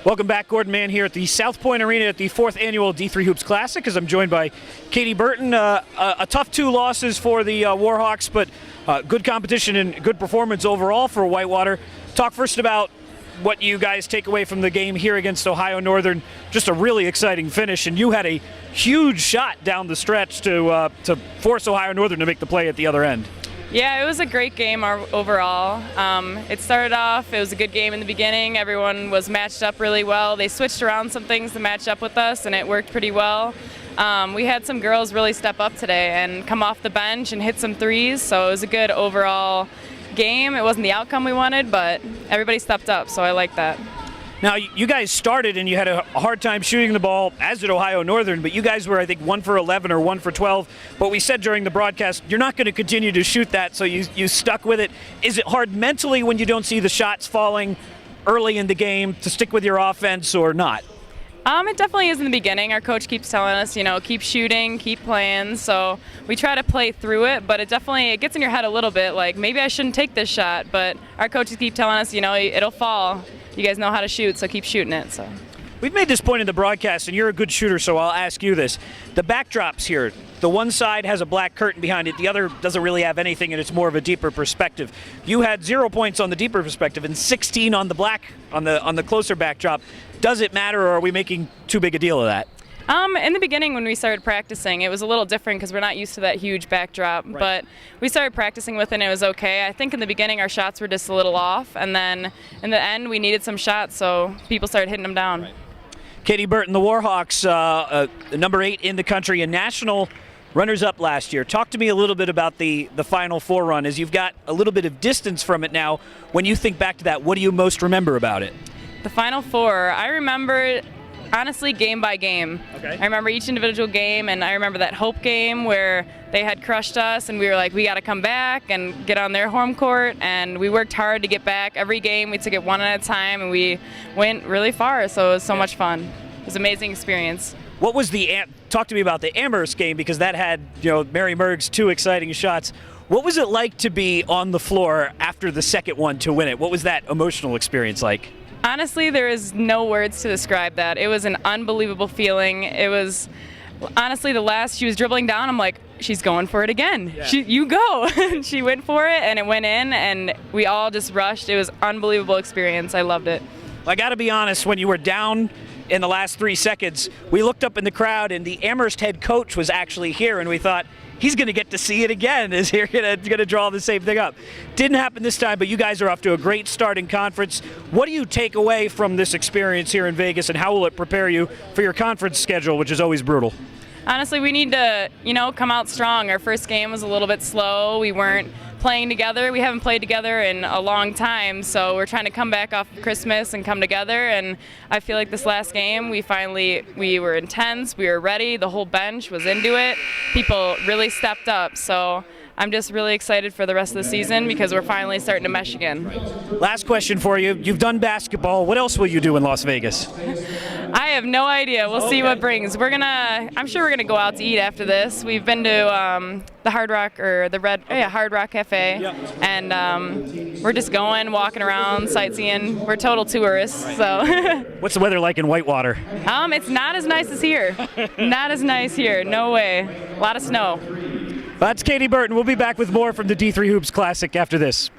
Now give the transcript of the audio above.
Welcome back, Gordon Mann here at the South Point Arena at the 4th Annual D3 Hoops Classic, as I'm joined by Katie Burton. A tough 2 losses for the Warhawks, but good competition and good performance overall for Whitewater. Talk first about what you guys take away from the game here against Ohio Northern. Just a really exciting finish, and you had a huge shot down the stretch to force Ohio Northern to make the play at the other end. Yeah, it was a great game overall. It started off, it was a good game in the beginning. Everyone was matched up really well. They switched around some things to match up with us, and it worked pretty well. We had some girls really step up today and come off the bench and hit some threes, so it was a good overall game. It wasn't the outcome we wanted, but everybody stepped up, so I like that. Now, you guys started and you had a hard time shooting the ball, as did Ohio Northern, but you guys were, I think, 1 for 11 or 1 for 12. But we said during the broadcast, you're not going to continue to shoot that, so you stuck with it. Is it hard mentally when you don't see the shots falling early in the game to stick with your offense or not? It definitely is in the beginning. Our coach keeps telling us, keep shooting, keep playing. So we try to play through it, but it gets in your head a little bit, like maybe I shouldn't take this shot. But our coaches keep telling us, it'll fall. You guys know how to shoot, so keep shooting it. So we've made this point in the broadcast, and you're a good shooter, so I'll ask you this. The backdrops here, the one side has a black curtain behind it, the other doesn't really have anything, and it's more of a deeper perspective. You had 0 points on the deeper perspective and 16 on the black, on the closer backdrop. Does it matter, or are we making too big a deal of that? In the beginning when we started practicing, it was a little different because we're not used to that huge backdrop, right. But we started practicing with it and it was okay. I think in the beginning our shots were just a little off, and then in the end we needed some shots, so people started hitting them down. Right. Katie Burton, the Warhawks, number 8 in the country and national runners-up last year. Talk to me a little bit about the Final Four run, as you've got a little bit of distance from it now. When you think back to that, what do you most remember about it? The Final Four, I remember honestly game by game. Okay. I remember each individual game, and I remember that Hope game where they had crushed us and we were like, we got to come back and get on their home court, and we worked hard to get back. Every game we took it one at a time and we went really far, so it was so much fun. It was an amazing experience. What was talk to me about the Amherst game, because that had, Mary Merg's 2 exciting shots. What was it like to be on the floor after the second one to win it? What was that emotional experience like? Honestly, there is no words to describe that. It was an unbelievable feeling. It was, honestly, she was dribbling down. I'm like, she's going for it again. Yeah. You go. She went for it, and it went in, and we all just rushed. It was an unbelievable experience. I loved it. I got to be honest, when you were down in the last 3 seconds, we looked up in the crowd, and the Amherst head coach was actually here, and we thought, he's going to get to see it again. Is he going to draw the same thing up? Didn't happen this time, but you guys are off to a great start in conference. What do you take away from this experience here in Vegas, and how will it prepare you for your conference schedule, which is always brutal? Honestly, we need to, come out strong. Our first game was a little bit slow. We weren't playing together. We haven't played together in a long time, so we're trying to come back off of Christmas and come together. And I feel like this last game, we were intense, we were ready, the whole bench was into it. People really stepped up, so I'm just really excited for the rest of the season because we're finally starting to mesh again. Last question for you. You've done basketball. What else will you do in Las Vegas? I have no idea. We'll see what brings. I'm sure we're gonna go out to eat after this. We've been to the Hard Rock Hard Rock Cafe, and we're just walking around, sightseeing. We're total tourists. So. What's the weather like in Whitewater? It's not as nice as here. Not as nice here. No way. A lot of snow. That's Katie Burton. We'll be back with more from the D3 Hoops Classic after this.